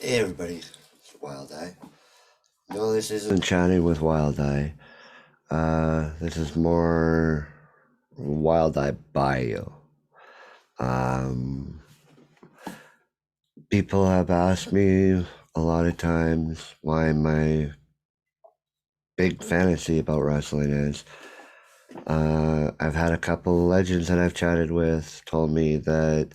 Hey everybody, it's Wildeye. No, this isn't chatting with Wildeye. This is more Wildeye bio. Um, People have asked me a lot of times why my big fantasy about wrestling is. I've had a couple legends that I've chatted with told me that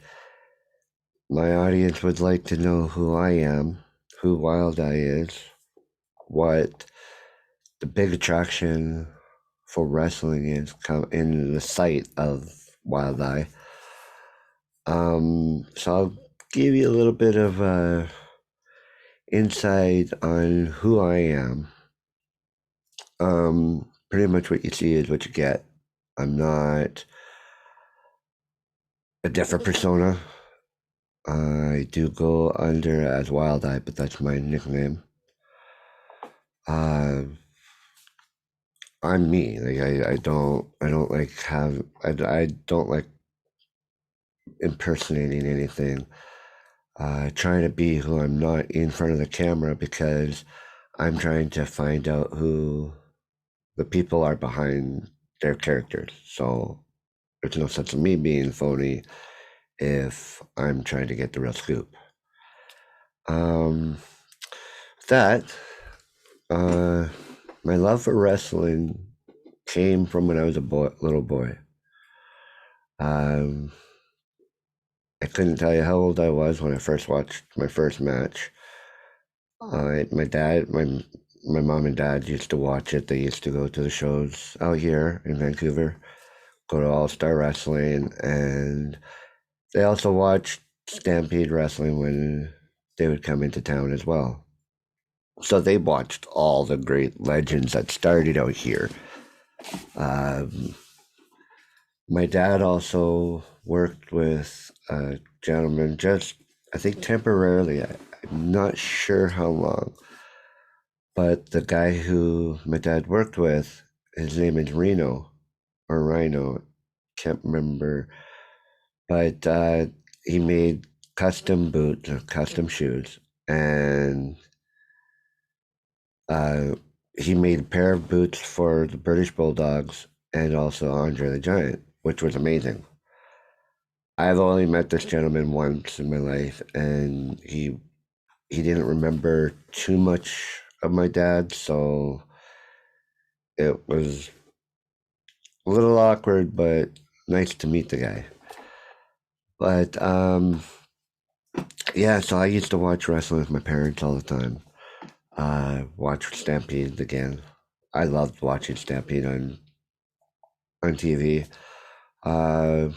my audience would like to know who I am, who Wildeye is, what the big attraction for wrestling is in the sight of Wildeye. So I'll give you a little bit of insight on who I am. Pretty much what you see is what you get. I'm not a different persona. I do go under as Wildeye, but that's my nickname. Uh, I'm me. Like I don't like I don't like impersonating anything. Trying to be who I'm not in front of the camera because I'm trying to find out who the people are behind their characters. So there's no sense of me being phony if I'm trying to get the real scoop. Um, that uh, my love for wrestling came from when I was a little boy. Um, I couldn't tell you how old I was when I first watched my first match. My mom and dad used to watch it. They used to go to the shows out here in Vancouver, go to All Star Wrestling, and they also watched Stampede Wrestling when they would come into town as well. So they watched all the great legends that started out here. Um, my dad also worked with a gentleman, just I think temporarily. I'm not sure how long. But the guy who my dad worked with, his name is Reno or Rhino, can't remember. But he made custom boots or custom shoes, and uh, he made a pair of boots for the British Bulldogs and also Andre the Giant, which was amazing. I've only met this gentleman once in my life, and he didn't remember too much of my dad, so it was a little awkward, but nice to meet the guy. But yeah, so I used to watch wrestling with my parents all the time. Watch Stampede again. I loved watching Stampede on TV. Uh,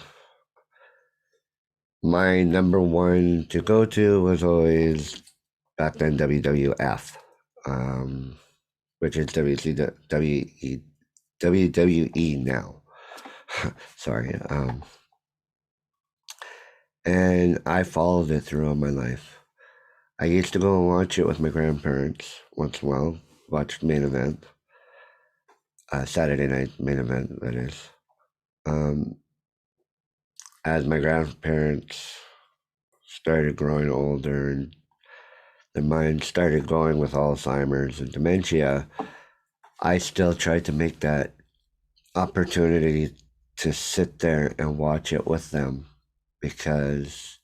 my number one to go to was always back then WWF, um, which is WWE now. Sorry. And I followed it throughout my life. I used to go and watch it with my grandparents once in a while, watch main event, Saturday night main event, that is. Um, as my grandparents started growing older and their minds started going with Alzheimer's and dementia, I still tried to make that opportunity to sit there and watch it with them because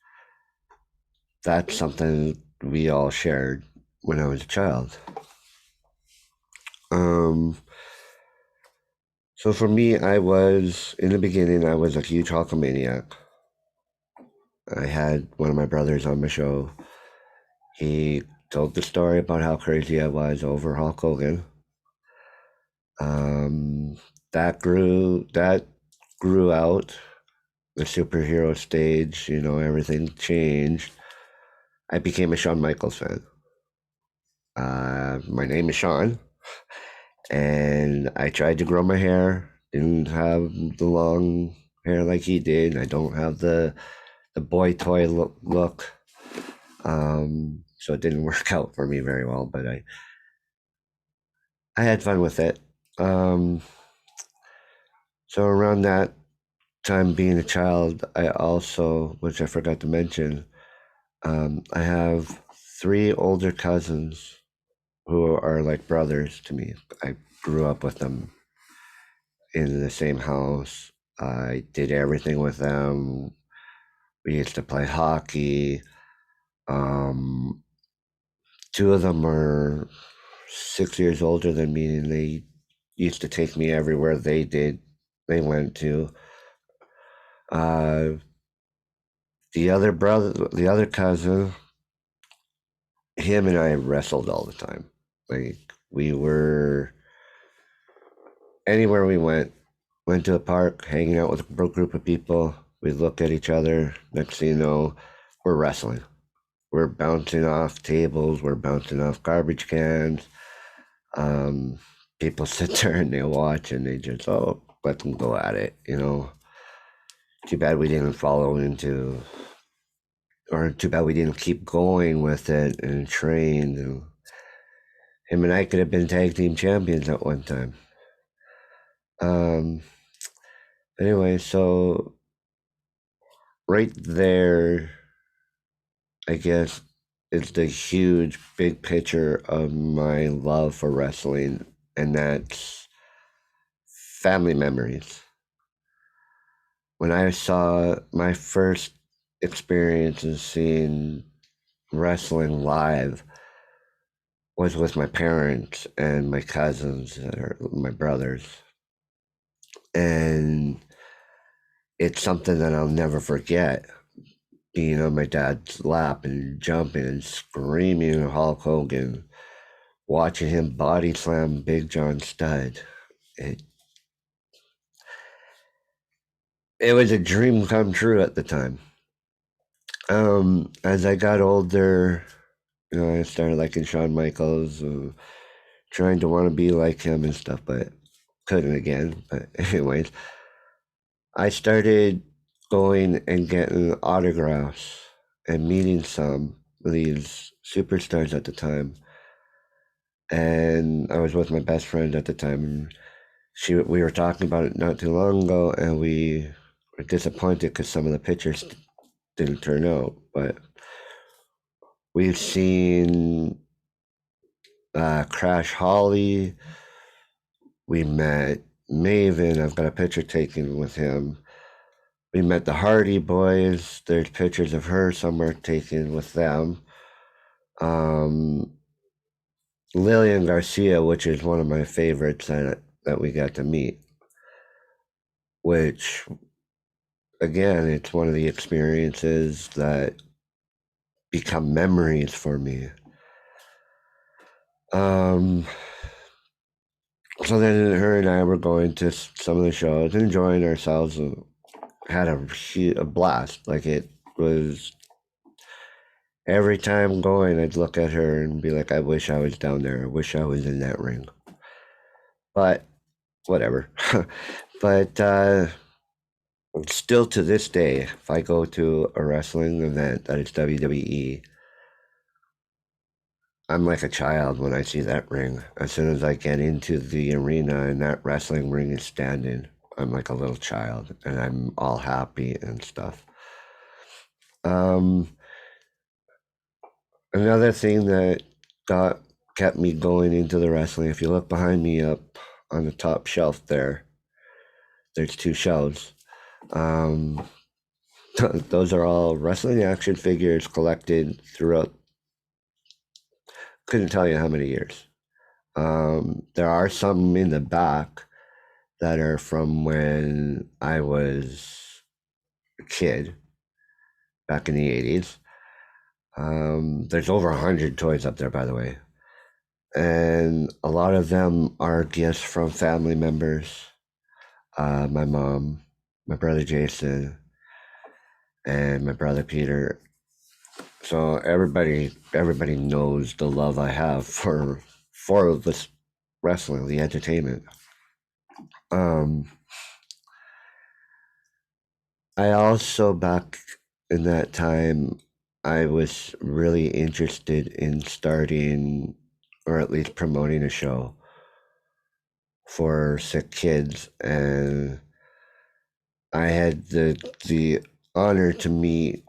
that's something we all shared when I was a child. Um, so for me, in the beginning, I was a huge Hulkamaniac. I had one of my brothers on my show. He told the story about how crazy I was over Hulk Hogan. Um, that grew out the superhero stage. Everything changed. I became a Shawn Michaels fan. My name is Sean, and I tried to grow my hair. Didn't have the long hair like he did. I don't have the boy toy look. So it didn't work out for me very well, but I had fun with it. Um, so around that time, being a child, I also, which I forgot to mention, I have three older cousins who are like brothers to me. I grew up with them in the same house. I did everything with them. We used to play hockey. Um, Two of them are 6 years older than me, and they used to take me everywhere they went to. Uh, the other cousin, him and I wrestled all the time. Like we were anywhere we went to a park, hanging out with a group of people. We look at each other. Next thing you know, we're wrestling. We're bouncing off tables. We're bouncing off garbage cans. Um, People sit there and they watch and they just let them go at it. Too bad we didn't follow into, or too bad we didn't keep going with it and train. Him and I could have been tag team champions at one time. Um, anyway, so right there, I guess, is the huge big picture of my love for wrestling, and that's family memories. When I saw my first experience in seeing wrestling live was with my parents and my cousins or my brothers. And it's something that I'll never forget. Being on my dad's lap and jumping and screaming at Hulk Hogan, watching him body slam Big John Studd. It, it was a dream come true at the time. As I got older, I started liking Shawn Michaels, trying to want to be like him and stuff, but couldn't again. But anyways, I started going and getting autographs and meeting some of these superstars at the time. And I was with my best friend at the time, and we were talking about it not too long ago, and we were disappointed because some of the pictures didn't turn out. But we've seen Crash Holly. We met Maven. I've got a picture taken with him. We met the Hardy Boys. There's pictures of her somewhere taken with them. Lillian Garcia, which is one of my favorites that we got to meet, which, again, it's one of the experiences that become memories for me. So then her and I were going to some of the shows, enjoying ourselves, and had a blast. Like it was every time going, I'd look at her and be like, I wish I was down there. I wish I was in that ring. But whatever. But still to this day, if I go to a wrestling event that is WWE, I'm like a child when I see that ring. As soon as I get into the arena and that wrestling ring is standing, I'm like a little child and I'm all happy and stuff. Another thing that kept me going into the wrestling, if you look behind me up on the top shelf there's two shelves. Those are all wrestling action figures collected throughout, couldn't tell you how many years. There are some in the back that are from when I was a kid back in the 80s. There's over 100 toys up there, by the way. And a lot of them are gifts from family members. My mom, my brother Jason, and my brother Peter. So everybody knows the love I have for this wrestling, the entertainment. I also, back in that time, I was really interested in starting, or at least promoting, a show for sick kids, and I had the honor to meet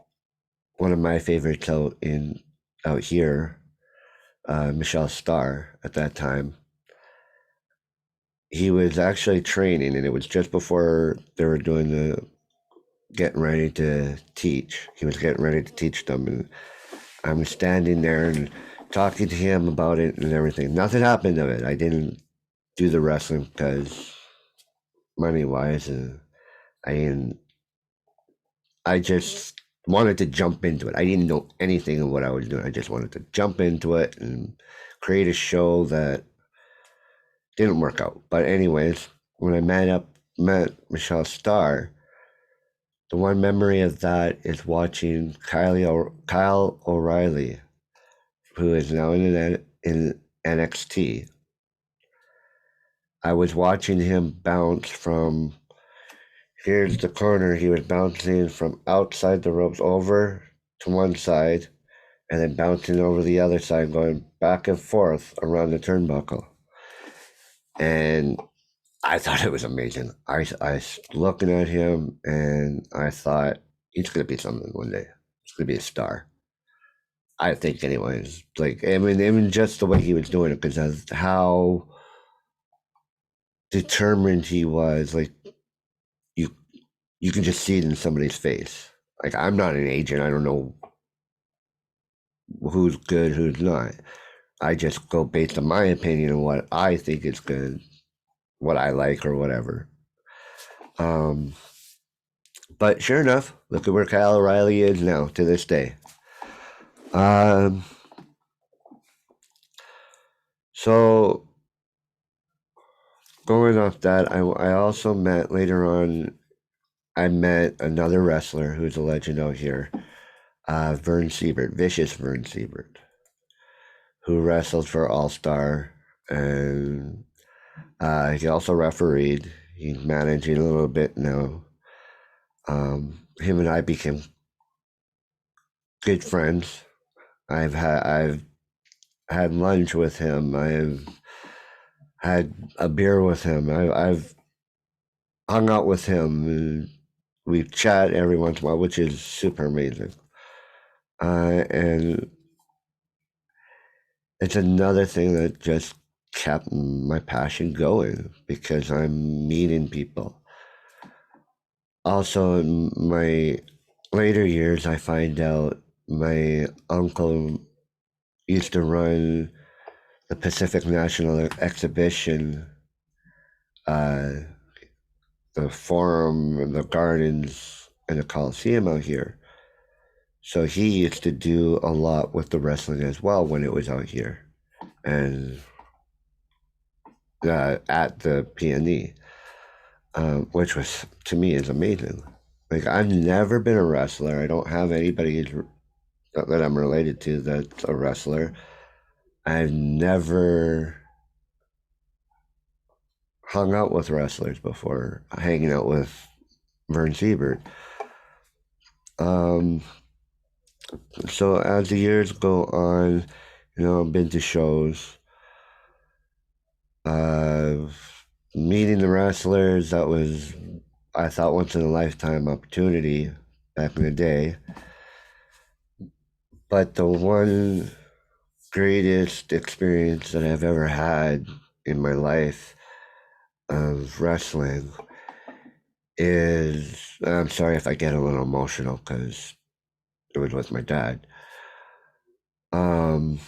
one of my favorites out in out here, Michelle Starr at that time. He was actually training, and it was just before they were doing the getting ready to teach. He was getting ready to teach them, and I'm standing there and talking to him about it and everything. Nothing happened of it. I didn't do the wrestling because money wise, and I didn't. I just wanted to jump into it. I didn't know anything of what I was doing. I just wanted to jump into it and create a show that didn't work out. But anyways, when I met Michelle Starr, the one memory of that is watching Kyle O'Reilly, who is now in NXT. I was watching him bounce from here's the corner. He was bouncing from outside the ropes over to one side and then bouncing over the other side, going back and forth around the turnbuckle. And I thought it was amazing. I was looking at him and I thought, he's going to be something one day. He's going to be a star. I think, anyways. Like, I mean, even just the way he was doing it, because of how determined he was. Like, you you can just see it in somebody's face. Like, I'm not an agent. I don't know who's good, who's not. I just go based on my opinion on what I think is good, what I like, or whatever. Um, but sure enough, look at where Kyle O'Reilly is now to this day. Um, so going off that, I also met later on. I met another wrestler who's a legend out here, Vern Siebert, Vicious Vern Siebert, who wrestled for All Star, and he also refereed. He's managing a little bit now. Him and I became good friends. I've had lunch with him. I've had a beer with him. I've hung out with him. And we chat every once in a while, which is super amazing. And it's another thing that just kept my passion going because I'm meeting people. Also, in my later years, I find out my uncle used to run the Pacific National Exhibition, uh, the Forum, the Gardens, and the Coliseum out here. So he used to do a lot with the wrestling as well when it was out here, and at the PNE, which was to me is amazing. Like, I've never been a wrestler. I don't have anybody that I'm related to that's a wrestler. I've never hung out with wrestlers before, hanging out with Vern Siebert. Um, so as the years go on, I've been to shows, uh, meeting the wrestlers. That was, I thought, once in a lifetime opportunity back in the day. But the one greatest experience that I've ever had in my life of wrestling is, I'm sorry if I get a little emotional because it was with my dad. Um,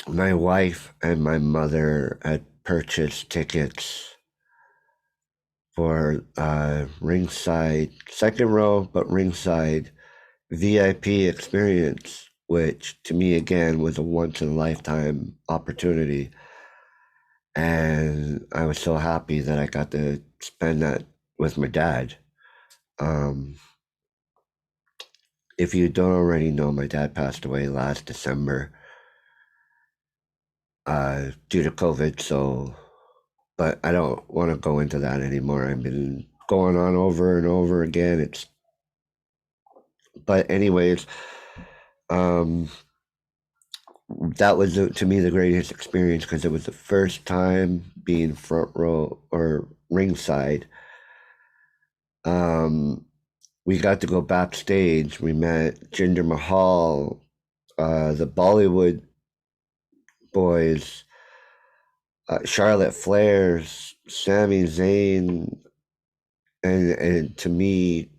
my wife and my mother had purchased tickets for ringside, second row, but ringside VIP experience, which to me again was a once in a lifetime opportunity. And I was so happy that I got to spend that with my dad. Um, if you don't already know, my dad passed away last December due to COVID. So, but I don't want to go into that anymore. I've been going on over and over again. But anyways, um, that was to me the greatest experience because it was the first time being front row or ringside. We got to go backstage. We met Jinder Mahal, the Bollywood boys, Charlotte Flair's, Sami Zayn, and to me,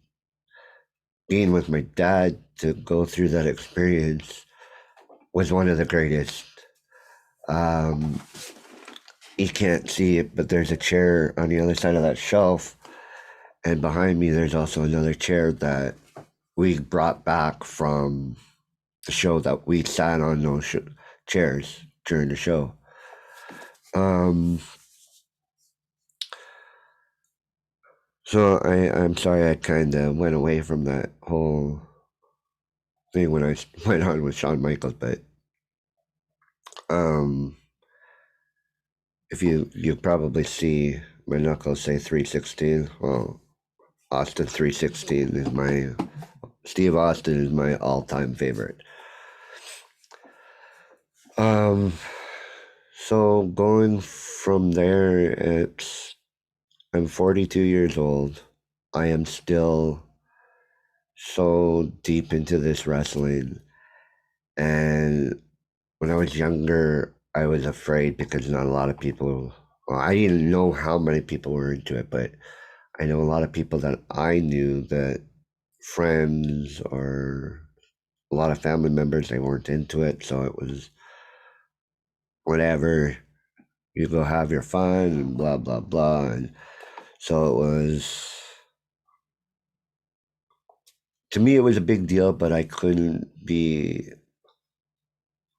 being with my dad to go through that experience was one of the greatest. Um, you can't see it, but there's a chair on the other side of that shelf, and behind me, there's also another chair that we brought back from the show that we sat on those chairs during the show. Um, I'm sorry I kind of went away from that whole thing when I went on with Shawn Michaels, but um, if you probably see my knuckles say 316. Well, Austin 316 is my Steve Austin is my all-time favorite. Um, so going from there, I'm 42 years old. I am still so deep into this wrestling, and when I was younger, I was afraid because not a lot of people. Well, I didn't know how many people were into it, but I know a lot of people that I knew that friends or a lot of family members they weren't into it, so it was whatever. You go have your fun and blah blah blah, and so it was. To me, it was a big deal, but I couldn't be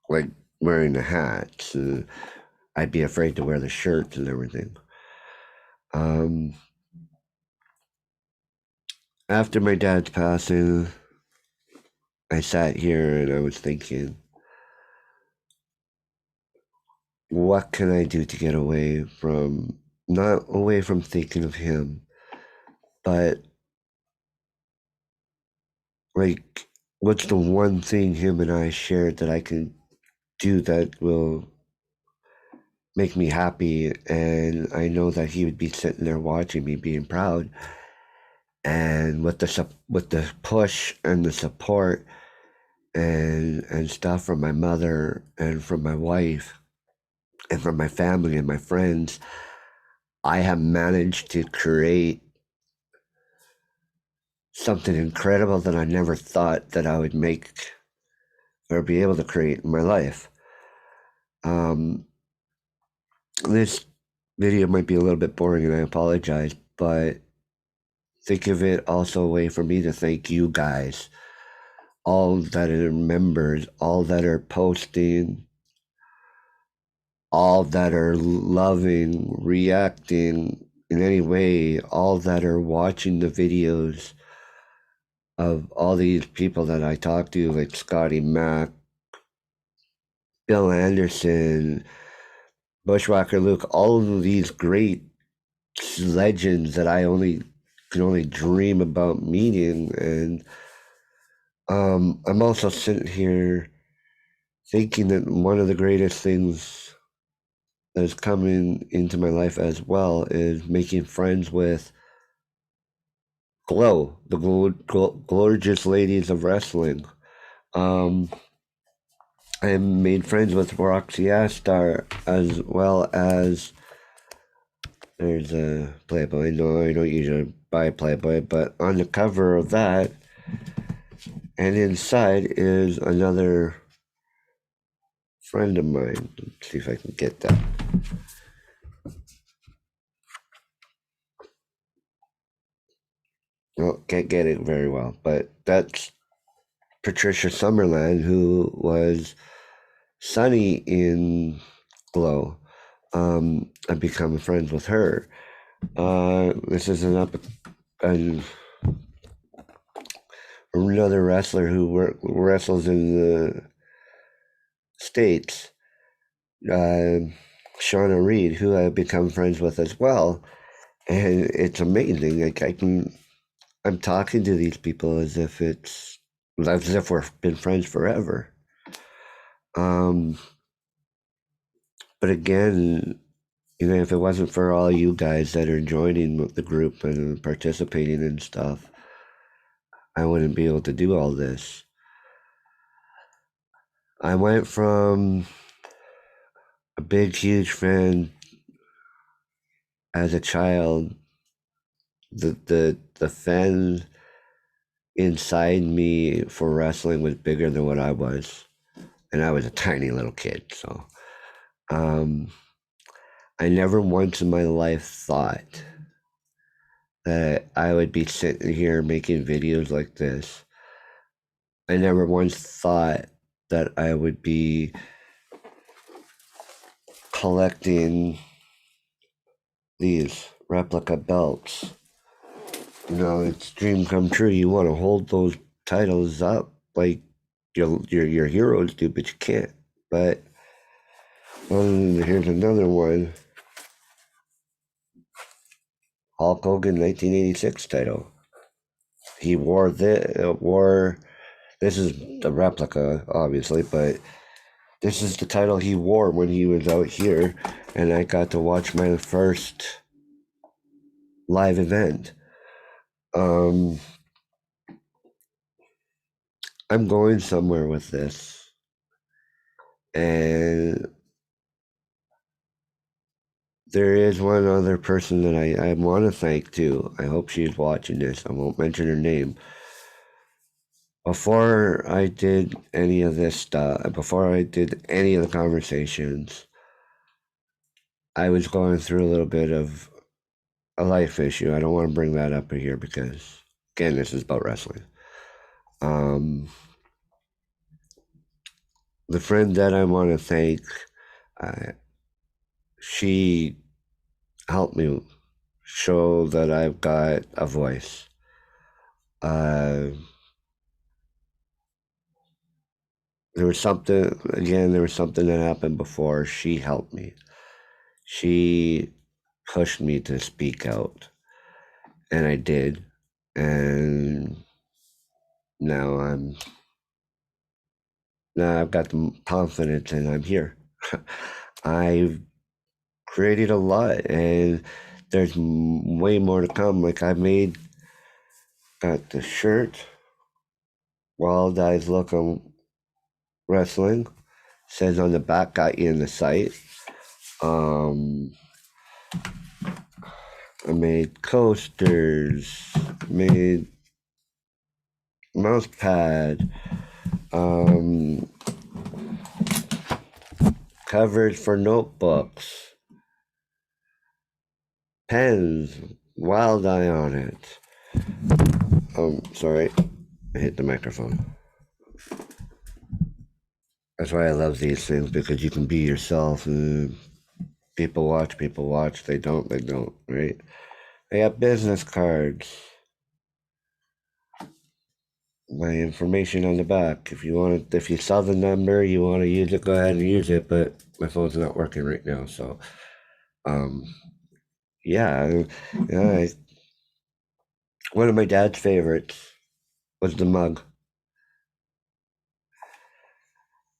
like wearing the hats. I'd be afraid to wear the shirts and everything. Um, After my dad's passing, I sat here and I was thinking, what can I do to get away from, not away from thinking of him, but like, what's the one thing him and I shared that I can do that will make me happy? And I know that he would be sitting there watching me being proud. And with the push and the support and stuff from my mother and from my wife and from my family and my friends, I have managed to create something incredible that I never thought that I would make or be able to create in my life. Um, this video might be a little bit boring and I apologize, but think of it also a way for me to thank you guys, all that are members, all that are posting, all that are loving, reacting in any way, all that are watching the videos of all these people that I talk to, like Scotty Mack, Bill Anderson, Bushwhacker Luke, all of these great legends that I only can only dream about meeting. And I'm also sitting here thinking that one of the greatest things that is coming into my life as well is making friends with Glow, the gorgeous ladies of wrestling. Um, I made friends with Roxy Astar as well as there's a Playboy. No, I don't usually buy Playboy, but on the cover of that and inside is another friend of mine. Let's see if I can get that. Well, can't get it very well, but that's Patricia Summerland, who was Sunny in Glow. I've become friends with her. This is another wrestler who wrestles in the States, uh, Shauna Reed, who I've become friends with as well. And it's amazing. Like I'm talking to these people as if we've been friends forever. Um, but again, if it wasn't for all you guys that are joining the group and participating and stuff, I wouldn't be able to do all this. I went from a big, huge fan as a child. The fan inside me for wrestling was bigger than what I was, and I was a tiny little kid. So um, I never once in my life thought that I would be sitting here making videos like this. I never once thought that I would be collecting these replica belts. It's dream come true. You want to hold those titles up like your heroes do, but you can't. But here's another one: Hulk Hogan 1986 title. He wore this is the replica, obviously, but this is the title he wore when he was out here, and I got to watch my first live event. Um, I'm going somewhere with this, and there is one other person that I want to thank too. I hope she's watching this. I won't mention her name. Before I did any of this stuff, before I did any of the conversations, I was going through a little bit of a life issue. I don't want to bring that up here because, again, this is about wrestling. Um, the friend that I want to thank, uh, she helped me show that I've got a voice. Uh, there was something, again, there was something that happened before. She helped me. She pushed me to speak out, and I did. And now now I've got the confidence and I'm here. I've created a lot, and there's way more to come. Like got the shirt, Wildeye's Look on Wrestling, says on the back, got you in the sight. Um, I made coasters, made mouse pad, um, covers for notebooks, pens, Wildeye on it. Sorry, I hit the microphone. That's why I love these things, because you can be yourself. And people watch. They don't, right? I got business cards. My information on the back. If you saw the number, you want to use it, go ahead and use it. But my phone's not working right now, so um, yeah, yeah. One of my dad's favorites was the mug.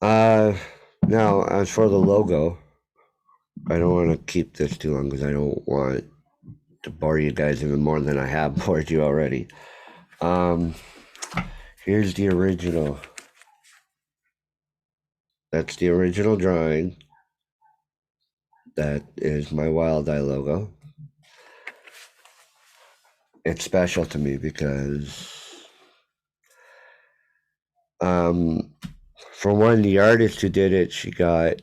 Uh, Now as for the logo, I don't want to keep this too long because I don't want to bore you guys even more than I have bored you already. Um, Here's the original. That's the original drawing. That is my Wildeye logo. It's special to me because, um, for one, the artist who did it, she got it.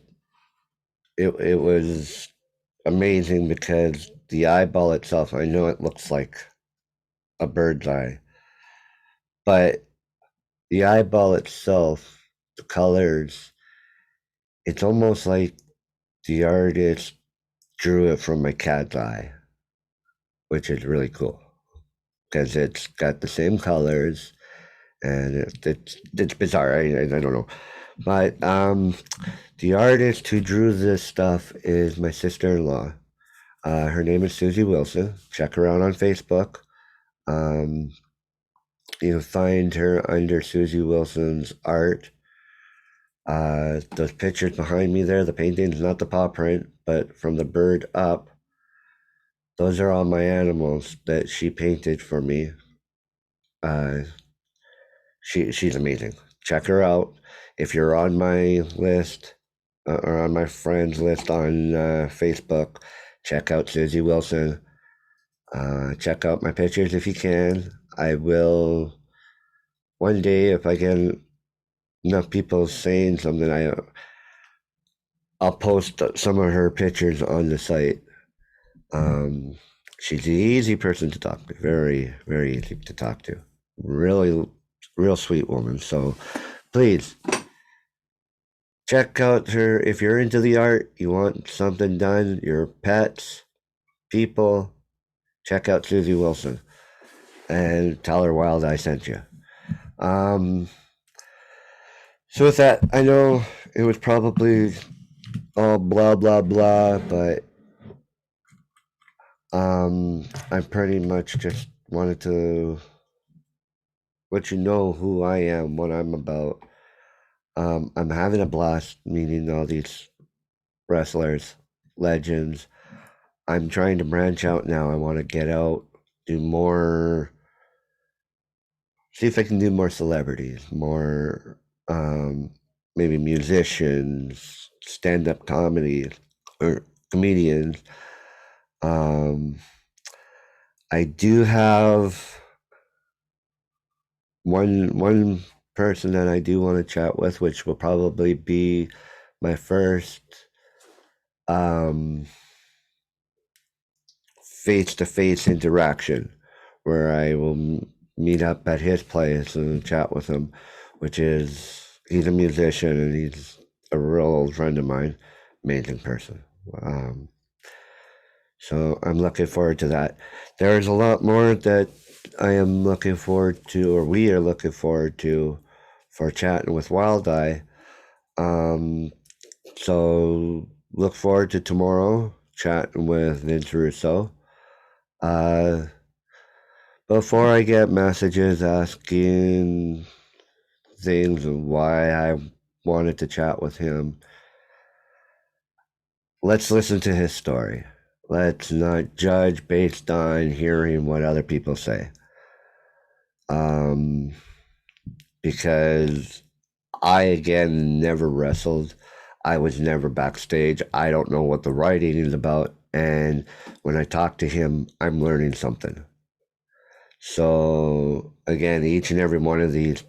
It was amazing because the eyeball itself, I know it looks like a bird's eye, but the eyeball itself, the colors, it's almost like the artist drew it from my cat's eye, which is really cool because it's got the same colors, and it's bizarre. I don't know, but the artist who drew this stuff is my sister-in-law. Her name is Susie Wilson. Check her out on Facebook. Um, you can find her under Susie Wilson's art. Those pictures behind me there, the paintings, not the paw print, but from the bird up, those are all my animals that she painted for me. Uh, she's amazing. check her out. If you're on my list or on my friends list on Facebook, check out Susie Wilson. Check out my pictures if you can. I will one day, if I get enough people saying something, I'll post some of her pictures on the site. She's an easy person to talk to. Very, very easy to talk to. Really, real sweet woman. So please check out her if you're into the art, you want something done, your pets, people, check out Susie Wilson and tell her Wildeye sent you. So with that, I know it was probably all blah blah blah, but I pretty much just wanted to let you know who I am, what I'm about. I'm having a blast meeting all these wrestlers, legends. I'm trying to branch out now. I want to get out, do more, see if I can do more celebrities, more maybe musicians, stand up comedy, or comedians. Um, I do have one person that I do want to chat with, which will probably be my first face-to-face interaction, where I will meet up at his place and chat with him, which is he's a musician and he's a real old friend of mine, amazing person. So I'm looking forward to that. There's a lot more that I am looking forward to, or we are looking forward to, for chatting with Wildeye. So look forward to tomorrow chatting with Vince Russo. Before I get messages asking things and why I wanted to chat with him, let's listen to his story. Let's not judge based on hearing what other people say. Because I, again, never wrestled. I was never backstage. I don't know what the writing is about. And when I talk to him, I'm learning something. So, again, each and every one of these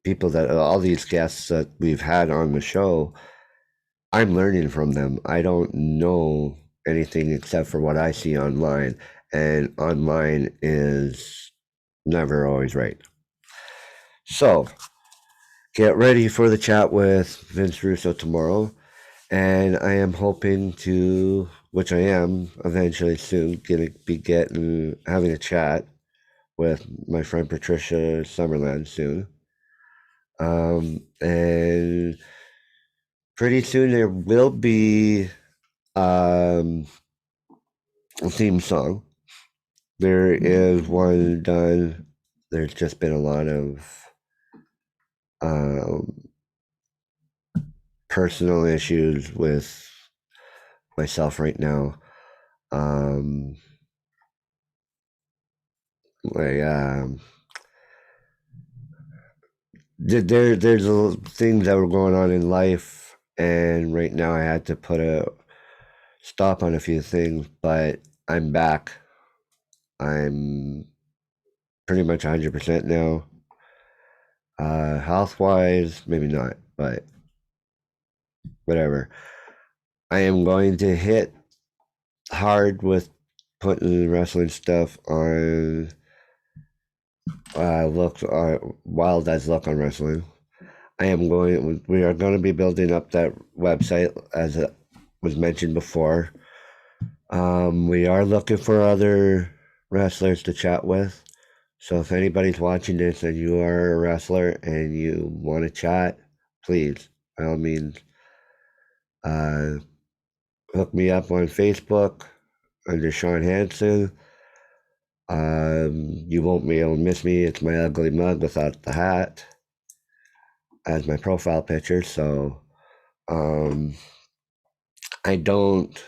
people that all these guests that we've had on the show, I'm learning from them. I don't know anything except for what I see online, and online is never always right. So get ready for the chat with Vince Russo tomorrow, and I am hoping to, which I am eventually soon, having a chat with my friend Patricia Summerland soon. And pretty soon there will be a theme song. There is one done. There's just been a lot of personal issues with myself right now. There's things that were going on in life, and right now I had to put a stop on a few things, but I'm back. I'm pretty much 100% now. Health wise, maybe not, but whatever. I am going to hit hard with putting wrestling stuff on Wild Look on Wrestling. We are going to be building up that website as it was mentioned before. We are looking for other wrestlers to chat with. So if anybody's watching this and you are a wrestler and you want to chat, please, by all means, hook me up on Facebook under Sean Hansen. You won't be able to miss me. It's my ugly mug without the hat as my profile picture. So I don't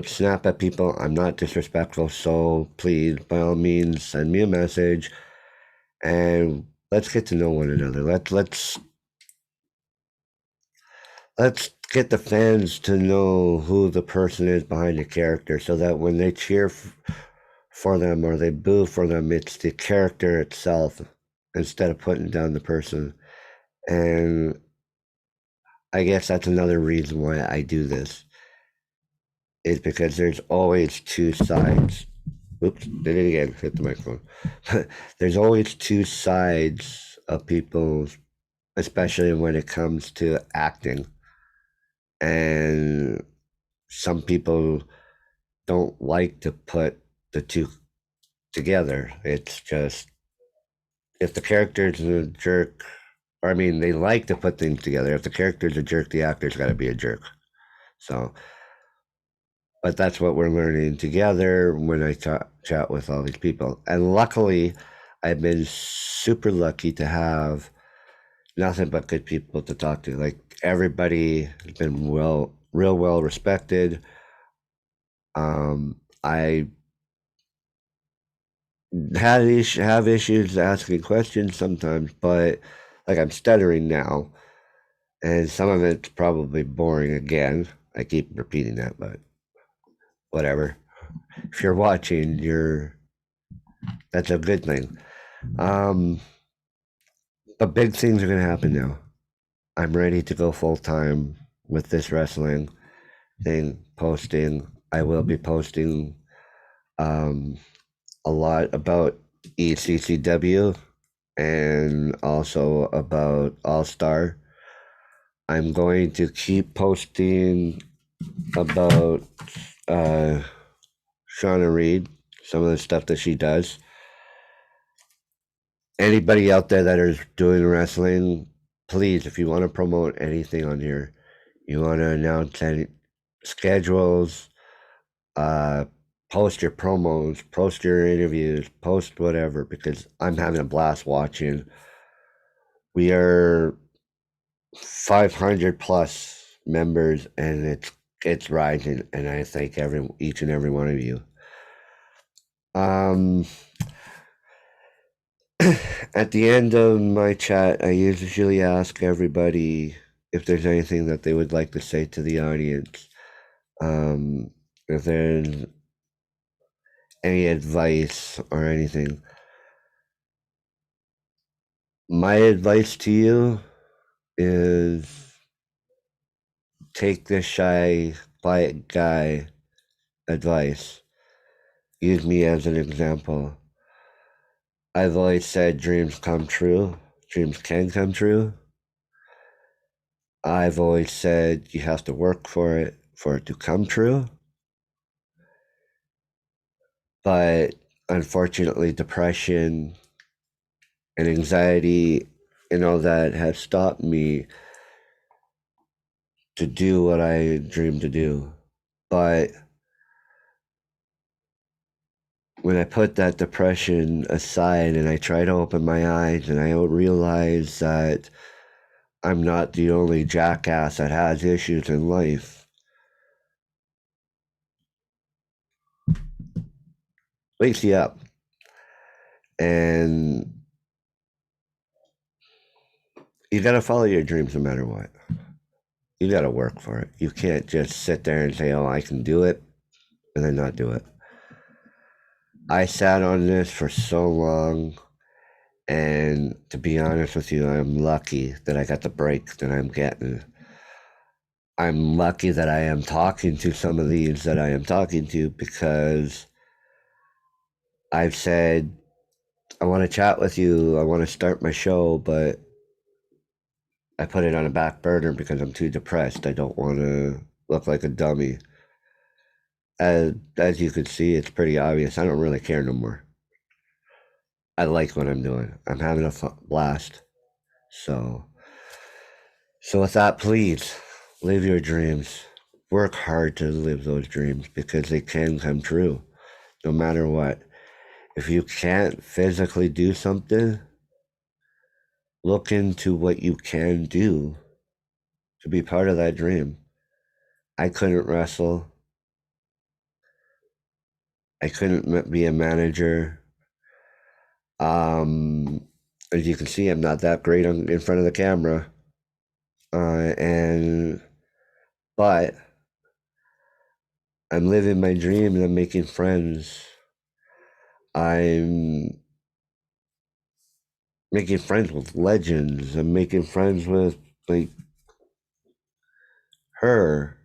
snap at people. I'm not disrespectful. So please, by all means, send me a message and let's get to know one another. Let's get the fans to know who the person is behind the character, so that when they cheer for them or they boo for them, it's the character itself instead of putting down the person. And I guess that's another reason why I do this, is because there's always two sides. Oops, did it again, hit the microphone. There's always two sides of people, especially when it comes to acting. And some people don't like to put the two together. It's just, if the character's a jerk, or I mean, they like to put things together. If the character's a jerk, the actor's got to be a jerk. So, but that's what we're learning together when I chat with all these people. And luckily, I've been super lucky to have nothing but good people to talk to. Like, everybody has been real well respected. I have issues asking questions sometimes, but like, I'm stuttering now, and some of it's probably boring again. I keep repeating that, but whatever. If you're watching, that's a good thing. Um, but big things are gonna happen now. I'm ready to go full time with this wrestling thing. Posting, I will be posting um, a lot about ECCW and also about All Star. I'm going to keep posting about uh, Shauna Reed, some of the stuff that she does. Anybody out there that is doing wrestling, please, if you want to promote anything on here, you want to announce any schedules, uh, post your promos, post your interviews, post whatever, because I'm having a blast watching. We are 500 plus members, and it's rising, and I thank each and every one of you. Um, at the end of my chat, I usually ask everybody if there's anything that they would like to say to the audience. If there's any advice or anything. My advice to you is take this shy, quiet guy advice. Use me as an example. I've always said dreams come true, dreams can come true. I've always said you have to work for it to come true. But unfortunately, depression and anxiety and all that have stopped me to do what I dream to do. But when I put that depression aside and I try to open my eyes and I realize that I'm not the only jackass that has issues in life, wakes you up. And you got to follow your dreams no matter what. You got to work for it. You can't just sit there and say, oh, I can do it, and then not do it. I sat on this for so long, and to be honest with you, I'm lucky that I got the break that I'm getting. I'm lucky that I am talking to some of these that I am talking to, because I've said, I want to chat with you, I want to start my show, but I put it on a back burner because I'm too depressed. I don't want to look like a dummy. As you can see, it's pretty obvious. I don't really care no more. I like what I'm doing. I'm having a blast. So, with that, please live your dreams. Work hard to live those dreams, because they can come true, no matter what. If you can't physically do something, look into what you can do to be part of that dream. I couldn't wrestle. I couldn't be a manager. As you can see, I'm not that great in front of the camera. And but I'm living my dream and I'm making friends. I'm making friends with legends. I'm making friends with like her.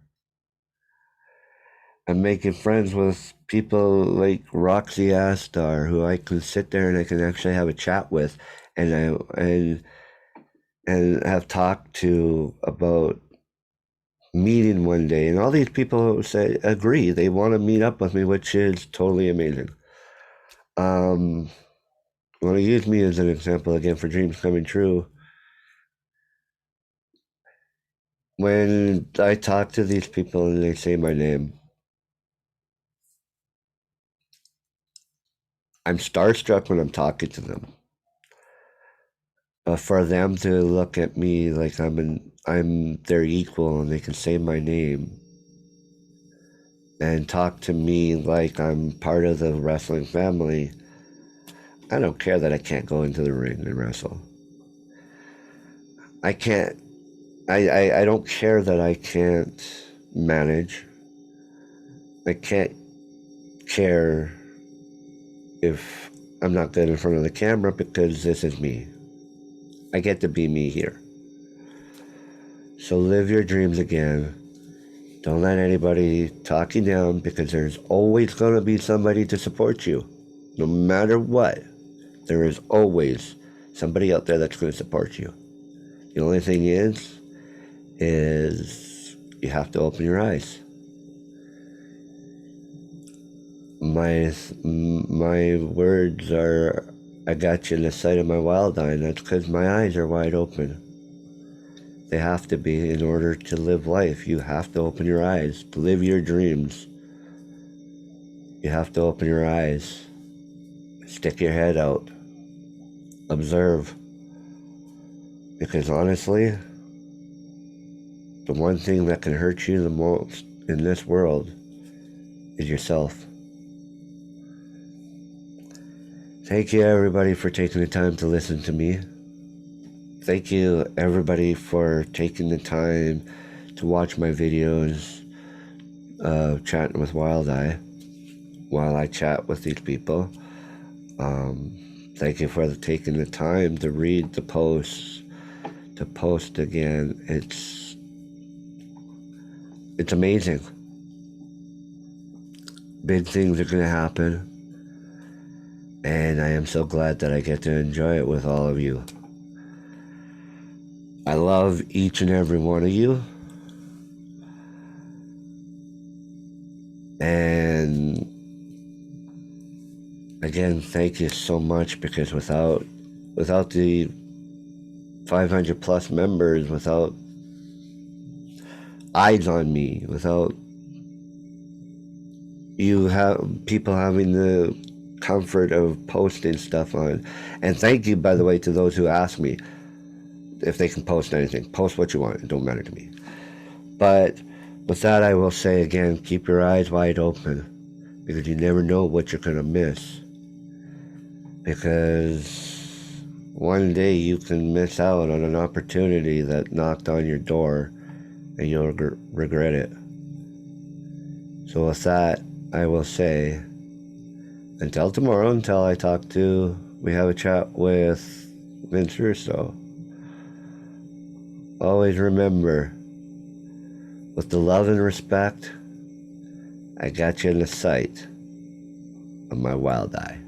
I'm making friends with people like Roxy Astar, who I can sit there and I can actually have a chat with, and and have talked to about meeting one day. And all these people say agree they want to meet up with me, which is totally amazing. Um, I want to use me as an example again for dreams coming true. When I talk to these people and they say my name, I'm starstruck when I'm talking to them. But for them to look at me like I'm their equal and they can say my name and talk to me like I'm part of the wrestling family, I don't care that I can't go into the ring and wrestle. I can't. I don't care that I can't manage. I can't care if I'm not good in front of the camera because this is me. I get to be me here. So live your dreams again. Don't let anybody talk you down because there's always going to be somebody to support you. No matter what, there is always somebody out there that's going to support you. The only thing is you have to open your eyes. My words are, I got you in the sight of my Wildeye, and that's because my eyes are wide open. They have to be in order to live life. You have to open your eyes to live your dreams. You have to open your eyes. Stick your head out. Observe. Because honestly, the one thing that can hurt you the most in this world is yourself. Thank you everybody for taking the time to listen to me. Thank you everybody for taking the time to watch my videos chatting with Wildeye while I chat with these people. Thank you for taking the time to read the posts, to post again. It's amazing. Big things are going to happen. And I am so glad that I get to enjoy it with all of you. I love each and every one of you. And again, thank you so much, because without the 500 plus members, without eyes on me, without you have people having the comfort of posting stuff on. And thank you, by the way, to those who ask me if they can post anything. Post what you want. It don't matter to me. But with that, I will say again, keep your eyes wide open, because you never know what you're going to miss. Because one day you can miss out on an opportunity that knocked on your door and you'll regret it. So with that, I will say, until tomorrow, until we have a chat with Vince Russo, always remember, with the love and respect, I got you in the sight of my Wildeye.